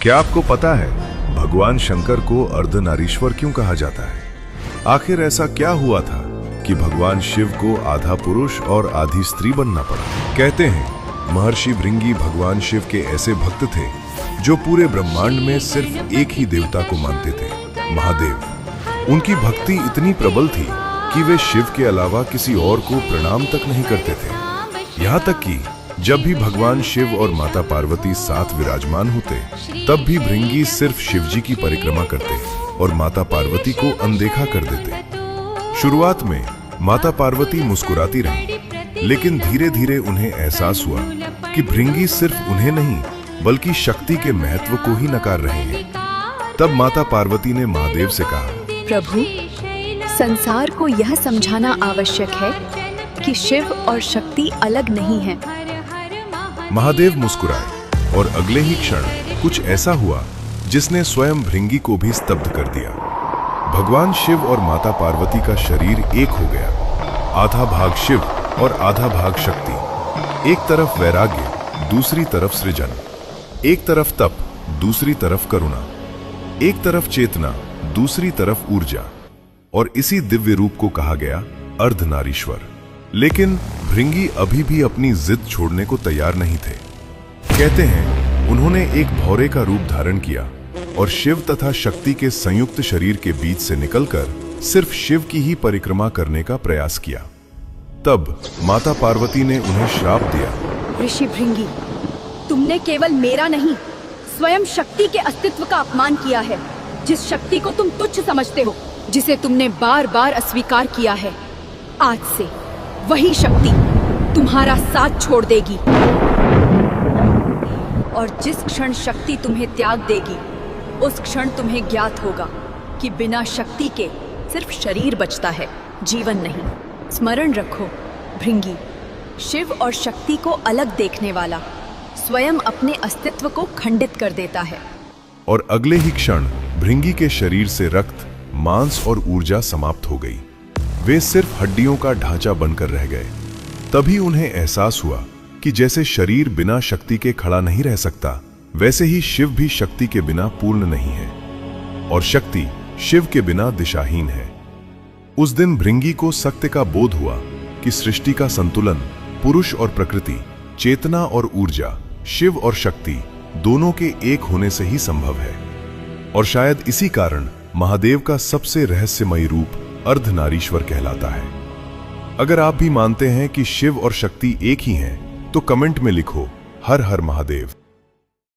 क्या आपको पता है भगवान शंकर को अर्धनारीश्वर क्यों कहा जाता है? आखिर ऐसा क्या हुआ था कि भगवान शिव को आधा पुरुष और आधी स्त्री बनना पड़ा? कहते हैं महर्षि भृंगी भगवान शिव के ऐसे भक्त थे जो पूरे ब्रह्मांड में सिर्फ एक ही देवता को मानते थे, महादेव। उनकी भक्ति इतनी प्रबल थी कि वे शिव के अलावा किसी और को प्रणाम तक नहीं करते थे। यहाँ तक कि जब भी भगवान शिव और माता पार्वती साथ विराजमान होते, तब भी भृंगी सिर्फ शिवजी की परिक्रमा करते और माता पार्वती को अनदेखा कर देते। शुरुआत में माता पार्वती मुस्कुराती रही, लेकिन धीरे धीरे उन्हें एहसास हुआ कि भृंगी सिर्फ उन्हें नहीं बल्कि शक्ति के महत्व को ही नकार रहे हैं। तब माता पार्वती ने महादेव से कहा, प्रभु, संसार को यह समझाना आवश्यक है कि शिव और शक्ति अलग नहीं हैं। महादेव मुस्कुराए और अगले ही क्षण कुछ ऐसा हुआ जिसने स्वयं भृंगी को भी स्तब्ध कर दिया। भगवान शिव और माता पार्वती का शरीर एक हो गया। आधा भाग शिव और आधा भाग शक्ति। एक तरफ वैराग्य, दूसरी तरफ सृजन। एक तरफ तप, दूसरी तरफ करुणा। एक तरफ चेतना, दूसरी तरफ ऊर्जा। और इसी दिव्य रूप को कहा गया अर्धनारीश्वर। लेकिन भृंगी अभी भी अपनी जिद छोड़ने को तैयार नहीं थे। कहते हैं उन्होंने एक भौरे का रूप धारण किया और शिव तथा शक्ति के संयुक्त शरीर के बीच से निकलकर सिर्फ शिव की ही परिक्रमा करने का प्रयास किया। तब माता पार्वती ने उन्हें श्राप दिया, ऋषि भृंगी, तुमने केवल मेरा नहीं, स्वयं शक्ति के अस्तित्व का अपमान किया है। जिस शक्ति को तुम तुच्छ समझते हो, जिसे तुमने बार बार अस्वीकार किया है, आज से वही शक्ति तुम्हारा साथ छोड़ देगी। और जिस क्षण शक्ति तुम्हें त्याग देगी, उस क्षण तुम्हें ज्ञात होगा कि बिना शक्ति के सिर्फ शरीर बचता है, जीवन नहीं। स्मरण रखो भृंगी, शिव और शक्ति को अलग देखने वाला स्वयं अपने अस्तित्व को खंडित कर देता है। और अगले ही क्षण भृंगी के शरीर से रक्त, मांस और ऊर्जा समाप्त हो गई। वे सिर्फ हड्डियों का ढांचा बनकर रह गए। तभी उन्हें एहसास हुआ कि जैसे शरीर बिना शक्ति के खड़ा नहीं रह सकता, वैसे ही शिव भी शक्ति के बिना पूर्ण नहीं है और शक्ति शिव के बिना दिशाहीन है। उस दिन भृंगी को सत्य का बोध हुआ कि सृष्टि का संतुलन पुरुष और प्रकृति, चेतना और ऊर्जा, शिव और शक्ति दोनों के एक होने से ही संभव है। और शायद इसी कारण महादेव का सबसे रहस्यमयी रूप अर्धनारीश्वर कहलाता है। अगर आप भी मानते हैं कि शिव और शक्ति एक ही हैं, तो कमेंट में लिखो हर हर महादेव।